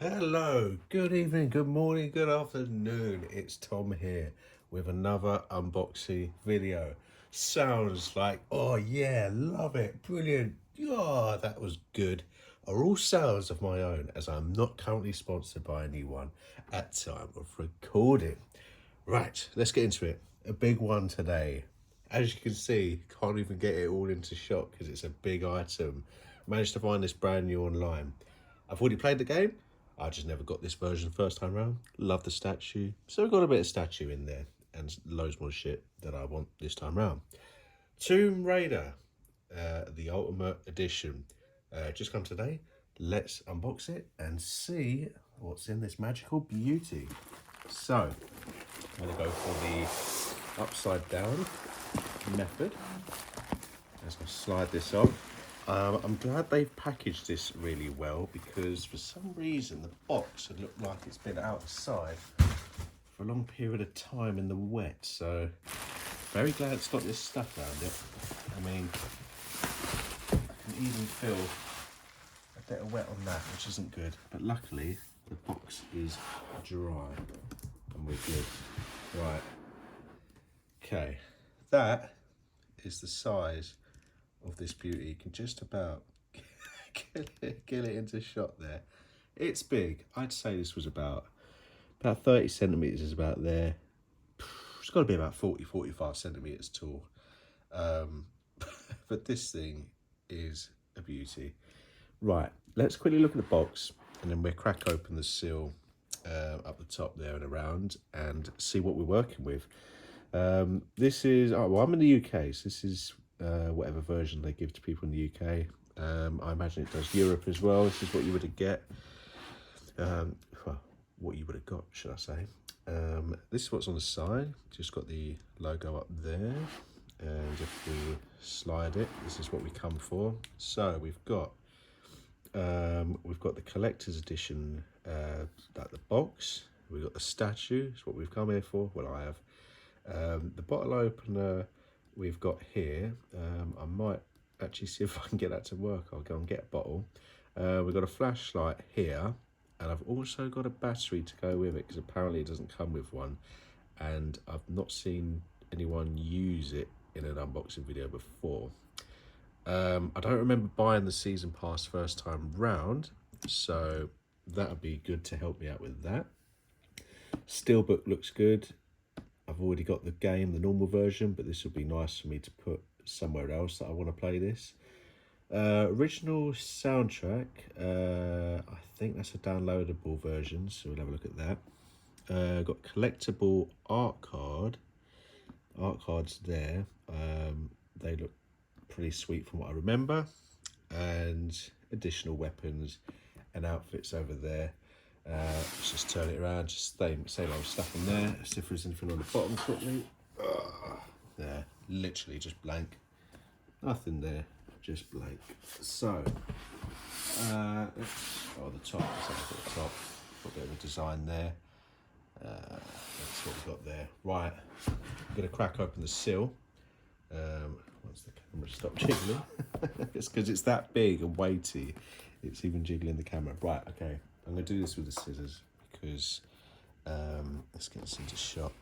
Hello, good evening, good morning, good afternoon. It's Tom here with another unboxing video. Sounds like, oh yeah, love it, brilliant. Yeah, that was good. Are all sounds of my own, as I'm not currently sponsored by anyone at time of recording. Right, let's get into it. A big one today. As you can see, can't even get it all into shot because it's a big item. Managed to find this brand new online. I've already played the game. I just never got this version first time round. Love the statue. So we've got a bit of statue in there and loads more shit that I want this time round. Tomb Raider, the Ultimate Edition. Just come today. Let's unbox it and see what's in this magical beauty. So, I'm going to go for the upside down method. Let's go slide this on. I'm glad they've packaged this really well because for some reason the box had looked like it's been outside for a long period of time in the wet. So very glad it's got this stuff around it. I mean, I can even feel a bit of wet on that, which isn't good. But luckily the box is dry and we're good. Right. Okay, that is the size of this beauty. You can just about get it into shot there. It's big. I'd say this was about 30 centimeters is about there. It's got to be about 45 centimeters tall. But this thing is a beauty. Right, let's quickly look at the box and then we'll crack open the seal up the top there and around and see what we're working with. This is, well, I'm in the UK, so this is whatever version they give to people in the UK. I imagine it does Europe as well. This is what you would get. Well, what you would have got, should I say. This is what's on the side. Just got the logo up there. And if we slide it, this is what we come for. So we've got the collector's edition, like the box. We've got the statue. It's what we've come here for. Well, I have. The bottle opener we've got here. I might actually see if I can get that to work. I'll go and get a bottle. We've got a flashlight here, and I've also got a battery to go with it because apparently it doesn't come with one, and I've not seen anyone use it in an unboxing video before. I don't remember buying the season pass first time round, so that would be good to help me out with that. Steelbook looks good. I've already got the game, the normal version, but this would be nice for me to put somewhere else that I want to play this. Original soundtrack, I think that's a downloadable version, so we'll have a look at that. Got collectible art cards there. They look pretty sweet from what I remember, and additional weapons and outfits over there. Let's just turn it around, just same old stuff in there. See if there's anything on the bottom quickly. There, literally just blank. Nothing there, just blank. So, the top, let's have a look at the top. Got a bit of a design there. That's what we've got there. Right, I'm going to crack open the seal. Once the camera stops jiggling. It's because it's that big and weighty, it's even jiggling the camera. Right, okay. I'm going to do this with the scissors because let's get this into shot.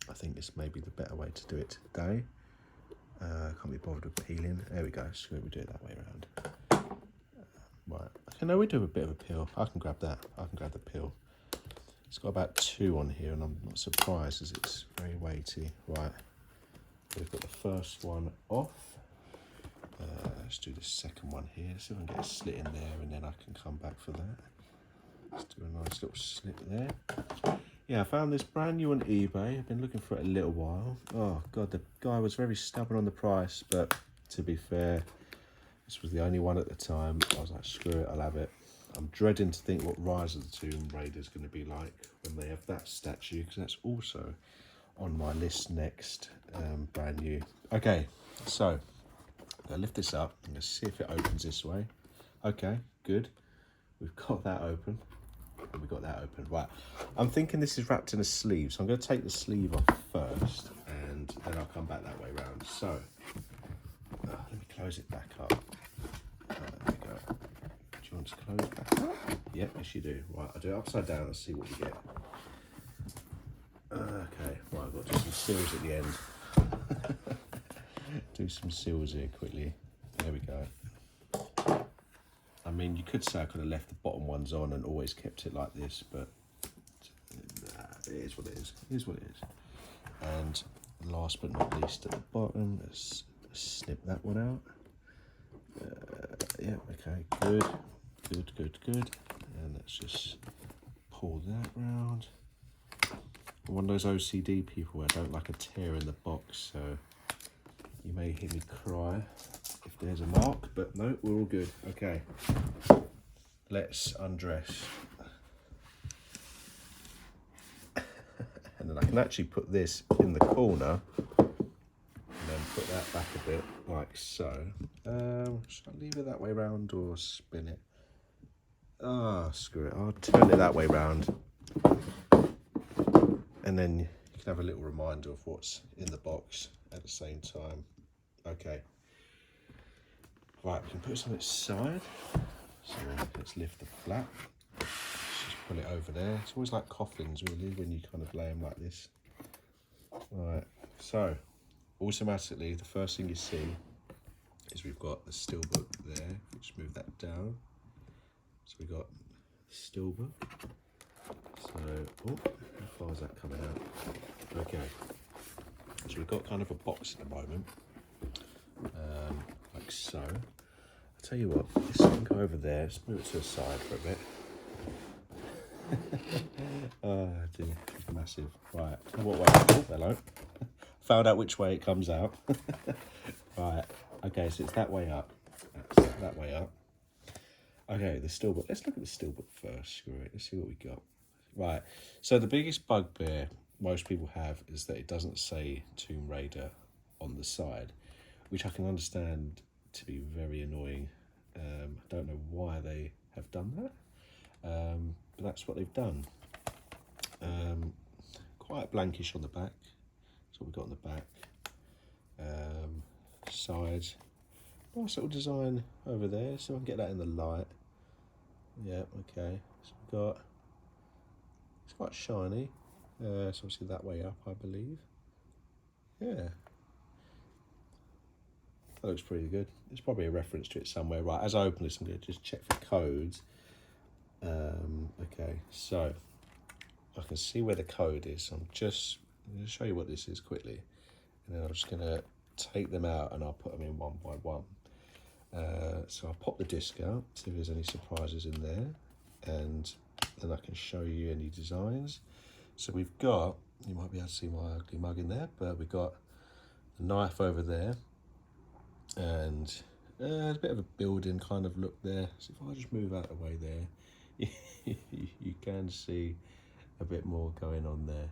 I think this may be the better way to do it today. Can't be bothered with peeling. There we go. So we do it that way around. Right. Okay, no, we do a bit of a peel. I can grab that. I can grab the peel. It's got about 2 on here, and I'm not surprised as it's very weighty. Right. We've got the first one off. Let's do the second one here. See if I can get a slit in there, and then I can come back for that. Let's do a nice little slit there. Yeah, I found this brand new on eBay. I've been looking for it a little while. Oh God, the guy was very stubborn on the price, but to be fair, this was the only one at the time. I was like, screw it, I'll have it. I'm dreading to think what Rise of the Tomb Raider is going to be like when they have that statue, because that's also on my list next, brand new. Okay, so I'm going to lift this up. I'm going to see if it opens this way. Okay, good. We've got that open. We got that open. Right, I'm thinking this is wrapped in a sleeve, so I'm going to take the sleeve off first and then I'll come back that way round. So let me close it back up. There we go. Do you want to close it back up? Yeah. Yep, yes you do. Right, I'll do it upside down and see what we get. Okay, right, I've got to do some seals at the end. Do some seals here quickly. There we go. I mean, you could say I could have left the bottom ones on and always kept it like this, but nah, it is what it is. It is what it is. And last but not least at the bottom, let's snip that one out. Yeah, okay, good. And let's just pull that round. I'm one of those OCD people where I don't like a tear in the box, so you may hear me cry if there's a mark, but no, we're all good. Okay, let's undress. And then I can actually put this in the corner and then put that back a bit like so. Should I leave it that way round or spin it? Ah, screw it, I'll turn it that way round. And then you can have a little reminder of what's in the box at the same time. Okay. Right, we can put this on its side. So let's lift the flap. Let's just pull it over there. It's always like coffins really when you kind of lay them like this. Right, so automatically the first thing you see is we've got the steelbook there. Just move that down. So we've got the steelbook. So, oh, how far is that coming out? Okay, so we've got kind of a box at the moment, like so. I'll tell you what, this can go over there. Let's move it to the side for a bit. Oh dear, it's massive. Right, what way? Oh, hello. Found out which way it comes out. Right, okay, so it's that way up. That's that way up. Okay, the steelbook. Let's look at the steelbook first. Screw it. Let's see what we got. Right, so the biggest bugbear most people have is that it doesn't say Tomb Raider on the side, which I can understand to be very annoying. I don't know why they have done that, but that's what they've done. Quite blankish on the back. That's what we've got on the back. Sides. Nice little design over there, so I can get that in the light. Yeah, okay. So we've got, it's quite shiny. So obviously that way up, I believe. Yeah. That looks pretty good. There's probably a reference to it somewhere. Right, as I open this, I'm going to just check for codes. Okay, so I can see where the code is. I'm going to show you what this is quickly. And then I'm just going to take them out and I'll put them in one by one. So I'll pop the disc out, see if there's any surprises in there. And then I can show you any designs. So we've got, you might be able to see my ugly mug in there, but we've got the knife over there. And there's a bit of a building kind of look there. So if I just move out of the way there, you can see a bit more going on there.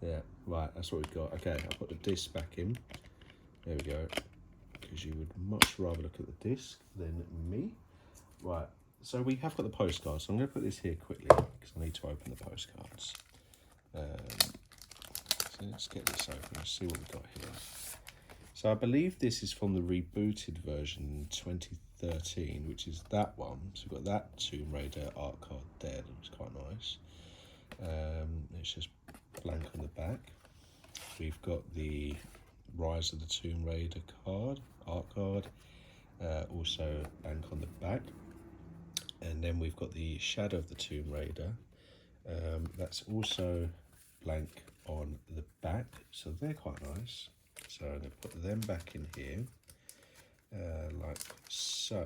Yeah, right, that's what we've got. Okay, I'll put the disc back in. There we go. Because you would much rather look at the disc than me. Right, so we have got the postcards. So I'm going to put this here quickly because I need to open the postcards. So let's get this open and see what we've got here. So I believe this is from the rebooted version 2013, which is that one. So we've got that Tomb Raider art card there. That looks quite nice. It's just blank on the back. We've got the Rise of the Tomb Raider art card, also blank on the back. And then we've got the Shadow of the Tomb Raider. That's also blank on the back, so they're quite nice. So I'm going to put them back in here, like so.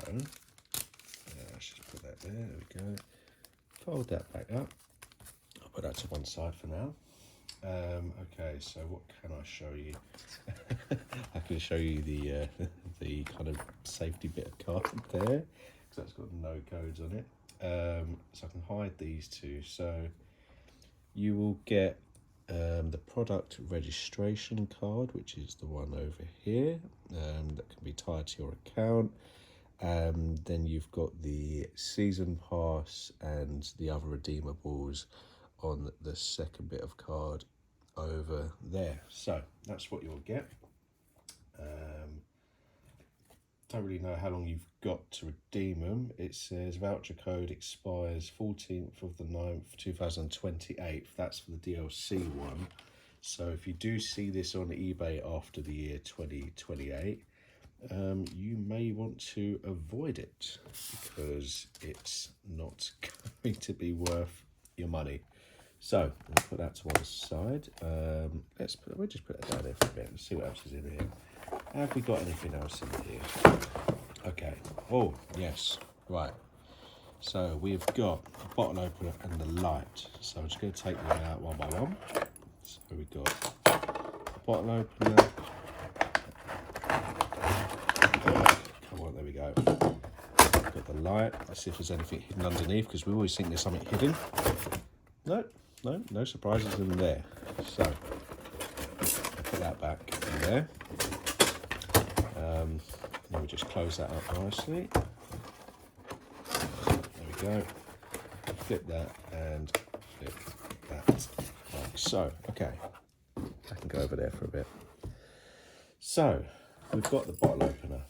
Let's just put that there, there we go. Fold that back up. I'll put that to one side for now. Okay, so what can I show you? I can show you the kind of safety bit of card there, because that's got no codes on it. So I can hide these two. So you will get the product registration card, which is the one over here, that can be tied to your account. Then you've got the season pass and the other redeemables on the second bit of card over there. So that's what you'll get. don't really know how long you've got to redeem them. It says voucher code expires 14th of the 9th 2028. That's for the DLC one. So if you do see this on eBay after the year 2028, you may want to avoid it because it's not going to be worth your money. So we'll put that to one side. We'll just put it down there for a bit and see what else is in here. Have we got anything else in here? Okay. Oh yes. Right. So we've got the bottle opener and the light. So I'm just going to take them out one by one. So we've got the bottle opener. Come on, there we go. Got the light. Let's see if there's anything hidden underneath, because we always think there's something hidden. No surprises in there. So I'll put that back in there. Then we just close that up nicely. There we go. Flip that and flip that. Like so. Okay. I can go over there for a bit. So we've got the bottle opener.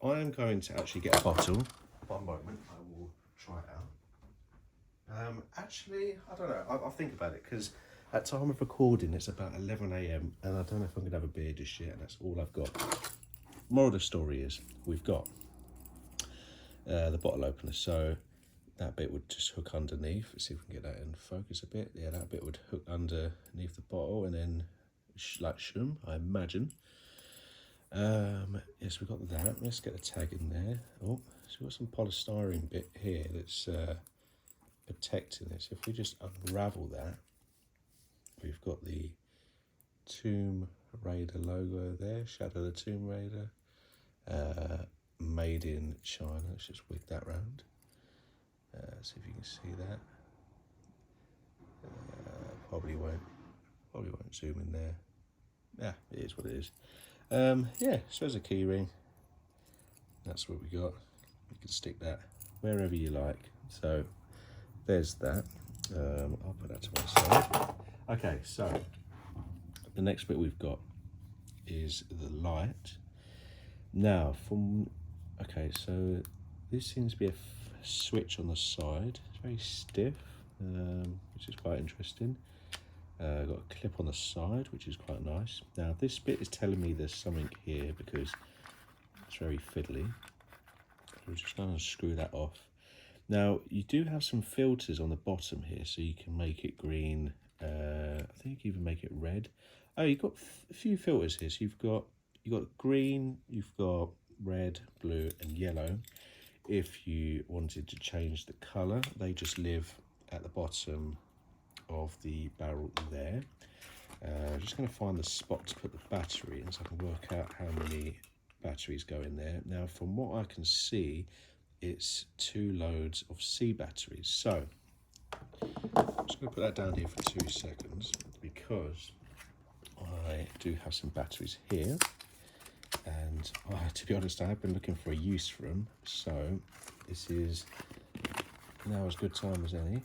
I am going to actually get a bottle. One moment, I will try it out. Actually, I don't know. I'll think about it, because at time of recording it's about 11 AM and I don't know if I'm going to have a beer just yet, and that's all I've got. Moral of the story is we've got the bottle opener, so that bit would just hook underneath. Let's see if we can get that in focus a bit. Yeah, that bit would hook underneath the bottle and then like shum, I imagine. Yes, we've got that. Let's get the tag in there. Oh, so we've got some polystyrene bit here that's protecting this. If we just unravel that, we've got the Tomb Raider logo there, Shadow of the Tomb Raider, made in China. Let's just wig that round. See if you can see that. Probably won't zoom in there. Yeah, it is what it is. Yeah, so there's a key ring. That's what we got. You can stick that wherever you like. So there's that. I'll put that to one side. Okay, so the next bit we've got is the light. Now, okay, so this seems to be a switch on the side. It's very stiff, which is quite interesting. Got a clip on the side, which is quite nice. Now, this bit is telling me there's something here because it's very fiddly. We're just going to screw that off. Now, you do have some filters on the bottom here, so you can make it green. I think you can even make it red. Oh, you've got a few filters here. So you've got green, you've got red, blue, and yellow. If you wanted to change the colour, they just live at the bottom of the barrel there. I'm just going to find the spot to put the battery in so I can work out how many batteries go in there. Now, from what I can see, it's 2 loads of C batteries. So I'm just going to put that down here for 2 seconds because I do have some batteries here, and to be honest, I have been looking for a use for them, so this is now as good time as any.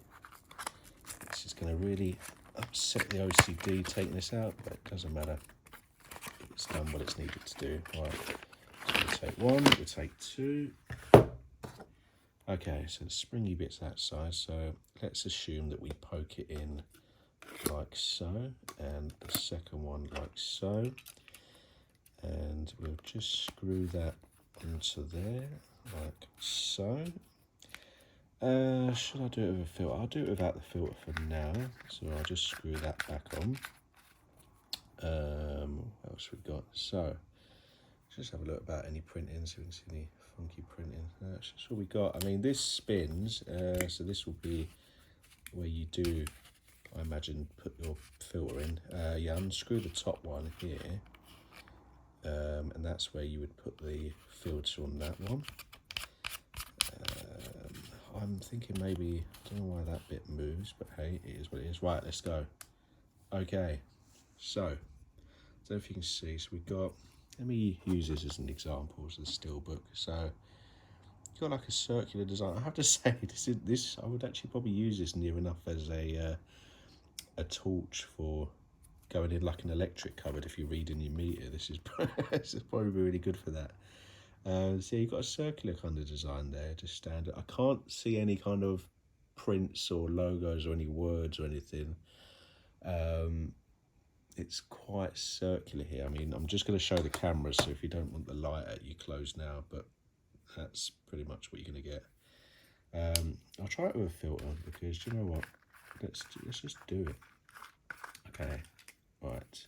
This is going to really upset the OCD taking this out, but it doesn't matter. It's done what it's needed to do. Right, so we'll take 1, we'll take 2. Okay, so the springy bit's that size, so let's assume that we poke it in like so, and the second one like so, and we'll just screw that into there like so. Should I do it with a filter? I'll do it without the filter for now, so I'll just screw that back on. What else we got? So let's just have a look about any printing, so we can see any funky printing. That's just what we got. I mean, this spins, so this will be where you do, I imagine, put your filter in. Yeah, unscrew the top one here, and that's where you would put the filter on that one. I'm thinking maybe, I don't know why that bit moves, but hey, it is what it is. Right, let's go. Okay, so, I don't know if you can see, so we've got, let me use this as an example, as a steelbook. So, you've got like a circular design. I have to say, I would actually probably use this near enough as a torch for going in like an electric cupboard if you're reading your meter. This is this is probably really good for that. So you've got a circular kind of design there, just standard. I can't see any kind of prints or logos or any words or anything. It's quite circular here. I mean, I'm just going to show the camera, so if you don't want the light at you, close now, but that's pretty much what you're going to get. I'll try it with a filter, because do you know what? Let's just do it. Okay, right.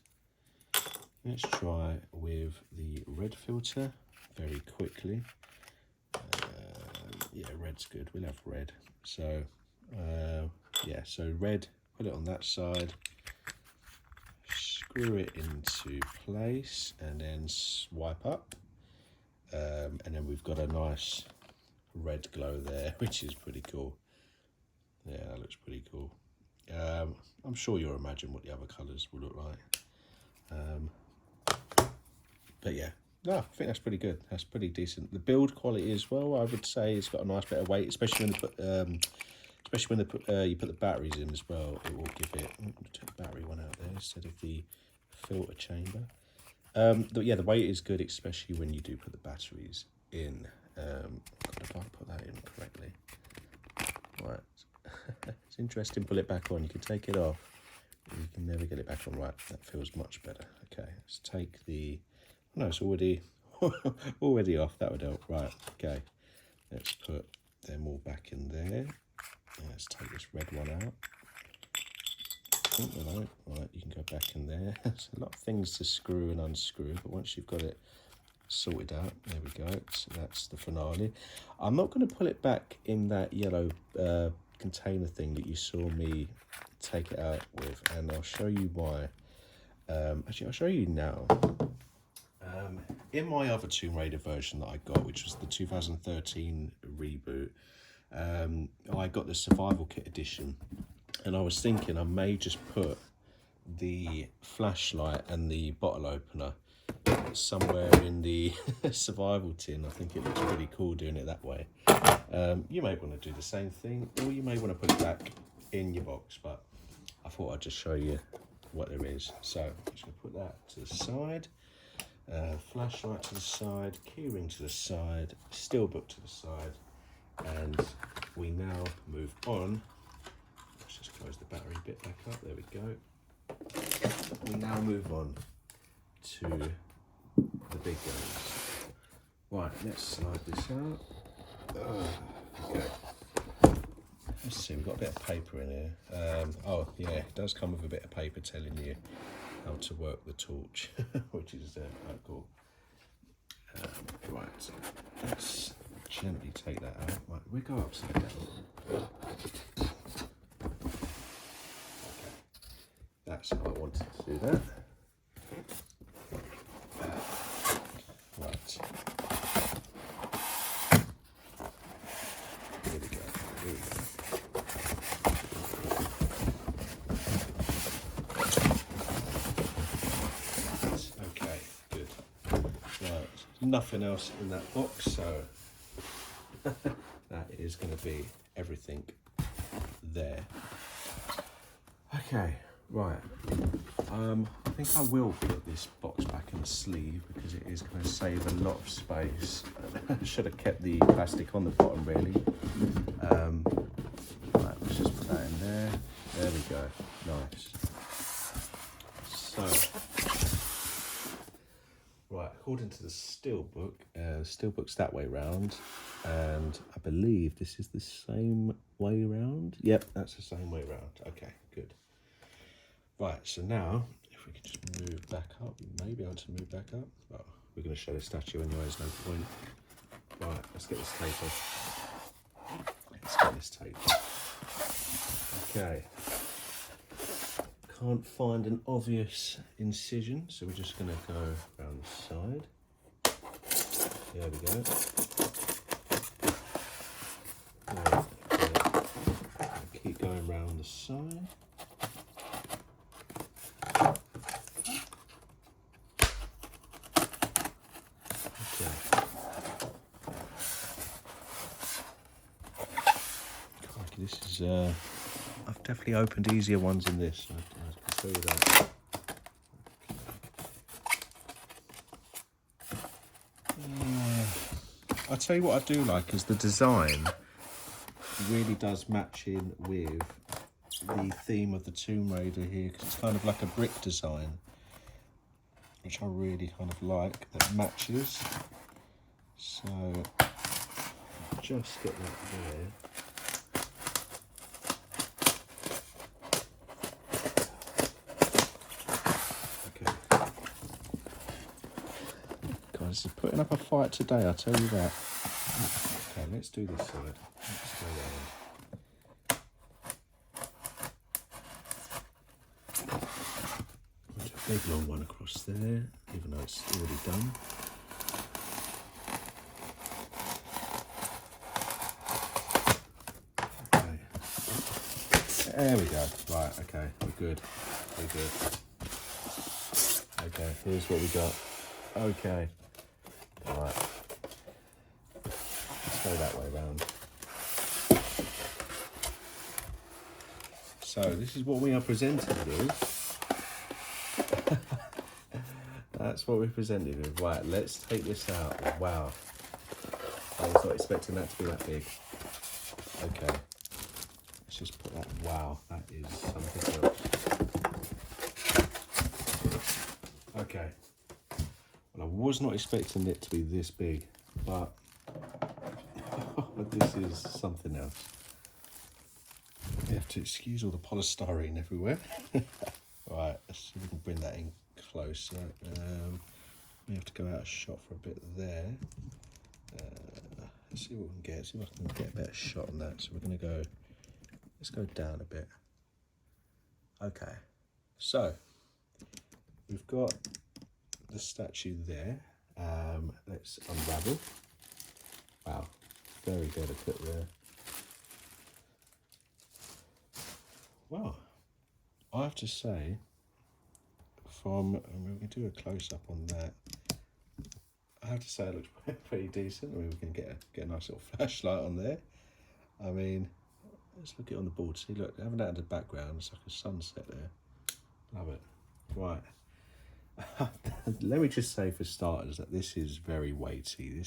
Let's try with the red filter very quickly. Yeah, red's good. We'll have red. So, yeah, so red, put it on that side. Screw it into place and then swipe up. And then we've got a nice red glow there, which is pretty cool. Yeah, that looks pretty cool. I'm sure you'll imagine what the other colours will look like. But yeah, no, I think that's pretty good. That's pretty decent. The build quality as well, I would say it's got a nice bit of weight, especially when you put the batteries in as well. It will give it. Take the battery one out there instead of the filter chamber. Yeah, the weight is good, especially when you do put the batteries in. God, if I put that in correctly. Right. It's interesting. Pull it back on. You can take it off. You can never get it back on. Right. That feels much better. Okay. Let's take the. No, it's already already off. That would help. Right. Okay. Let's put them all back in there. Let's take this red one out. Oh, right. You can go back in there. There's a lot of things to screw and unscrew, but once you've got it sorted out, there we go. So that's the finale. I'm not going to pull it back in that yellow container thing that you saw me take it out with, and I'll show you why. Actually, I'll show you now. In my other Tomb Raider version that I got, which was the 2013 reboot, I got the survival kit edition, and I was thinking I may just put the flashlight and the bottle opener somewhere in the survival tin. I think it looks pretty cool doing it that way. You may want to do the same thing, or you may want to put it back in your box, but I thought I'd just show you what there is. So I'm just going to put that to the side, flashlight to the side, keyring to the side, steelbook to the side, and we now move on. Let's just close the battery bit back up. There we go. We now move on to the big guns. Right, let's slide this out. Okay. Let's see, we've got a bit of paper in here. Oh yeah, it does come with a bit of paper telling you how to work the torch, which is quite cool. Right, let's gently take that out. Right, we go upside down. Okay, that's how I wanted to do that. Right. Here we go. Here we go. Okay, good. Right, nothing else in that box, so that is going to be everything there. Okay, right. I think I will put this box back in the sleeve because it is going to save a lot of space. I should have kept the plastic on the bottom, really. Right, let's just put that in there. There we go. Nice. So, right, according to the steelbook, steelbook's that way round, and I believe this is the same way round. Yep, that's the same way round. Okay, good. Right, so now, if we can just move back up, we may be able to move back up. Well, we're going to show the statue anyway, there's no point. Right, let's get this tape off. Let's get this tape off. Okay. Can't find an obvious incision, so we're just going to go around the side. There we go. Right, keep going around the side. This is, I've definitely opened easier ones than this, I can tell you that. I'll tell you what I do like is the design really does match in with the theme of the Tomb Raider here, because it's kind of like a brick design, which I really kind of like, that matches. So just get that there. This is putting up a fight today, I'll tell you that. Okay, let's do this side. Let's go there. Put a big long one across there, even though it's already done. Okay. There we go. Right, okay, we're good. We're good. Okay, here's what we got. Okay. Right, let's go that way round. So this is what we are presented with. That's what we're presented with. Right, let's take this out. Wow, I was not expecting that to be that big. Okay, let's just put that. Wow, that is something else. Okay. Well, I was not expecting it to be this big, but this is something else. You have to excuse all the polystyrene everywhere. Right, let's see if we can bring that in closer. We have to go out of shot for a bit there. Let's see what we can get. See if I can get a better shot on that. So we're going to go, let's go down a bit. Okay, so we've got the statue there. Let's unravel. Wow, very delicate there. Well, I have to say, we can do a close up on that. I have to say it looks pretty decent. I mean, we can get a nice little flashlight on there. I mean, let's look at it on the board. See, look, having that in the background, it's like a sunset there. Love it. Right. Let me just say for starters that this is very weighty.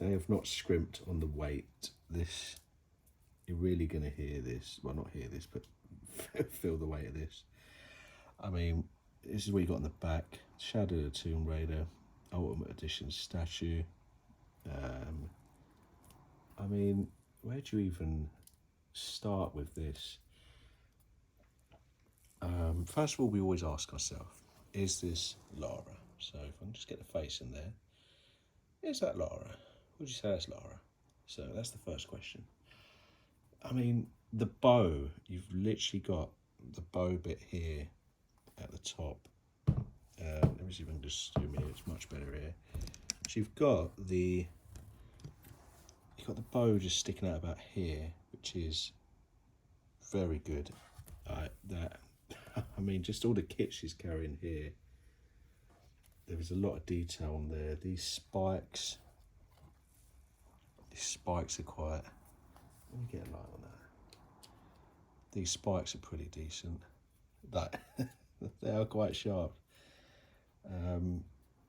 They have not scrimped on the weight. You're really going to hear this. Well, not hear this, but feel the weight of this. I mean, this is what you got on the back. Shadow of the Tomb Raider, Ultimate Edition statue. I mean, where do you even start with this? First of all, we always ask ourselves, is this Lara? So if I can just get the face in there, is that Lara? Would you say that's Lara? So that's the first question. I mean, the bow, you've literally got the bow bit here at the top. Let me see if I can just zoom in, it's much better here. So you've got the bow just sticking out about here, which is very good. I mean, just all the kit she's carrying here. There is a lot of detail on there. These spikes are quite, let me get a light on that. These spikes are pretty decent. They are quite sharp.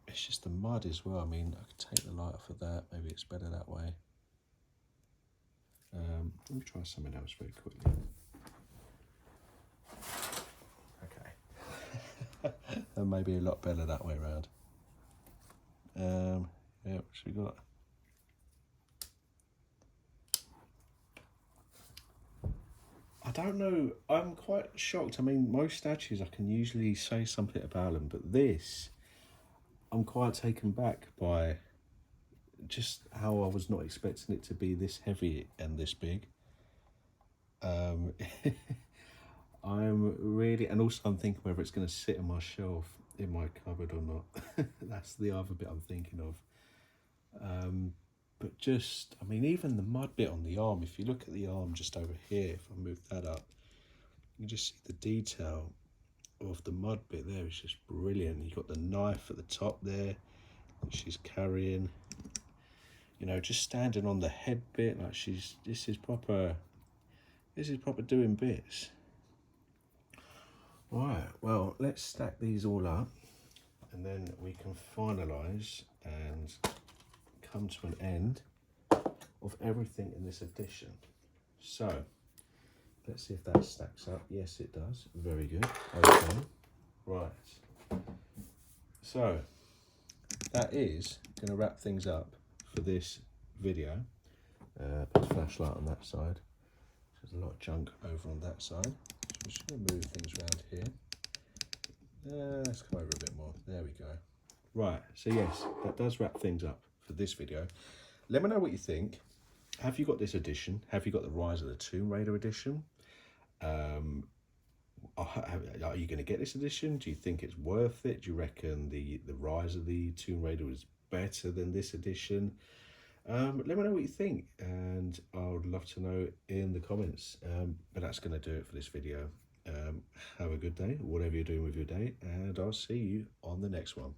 It's just the mud as well. I mean, I could take the light off of that. Maybe it's better that way. Let me try something else very quickly. Okay. That may be a lot better that way around. Yeah, what's we got? I don't know. I'm quite shocked. I mean, most statues I can usually say something about them, but this, I'm quite taken back by just how I was not expecting it to be this heavy and this big. I'm really, and also I'm thinking whether it's going to sit on my shelf in my cupboard or not. That's the other bit I'm thinking of. But just, I mean, even the mud bit on the arm, if you look at the arm just over here, if I move that up, you can just see the detail of the mud bit there. It's just brilliant. You've got the knife at the top there that she's carrying. You know, just standing on the head bit, like this is proper doing bits. Right, well, let's stack these all up and then we can finalise and come to an end of everything in this edition. So let's see if that stacks up. Yes, it does. Very good. Okay. Right. So that is going to wrap things up for this video. Put the flashlight on that side. There's a lot of junk over on that side. So I'm just going to move things around here. Let's come over a bit more. There we go. Right. So yes, that does wrap things up for this video. Let me know what you think. Have you got this edition? Have you got the Rise of the Tomb Raider edition? Are you going to get this edition? Do you think it's worth it? Do you reckon the Rise of the Tomb Raider is better than this edition? Let me know what you think, and I would love to know in the comments. But that's going to do it for this video. Have a good day, whatever you're doing with your day, and I'll see you on the next one.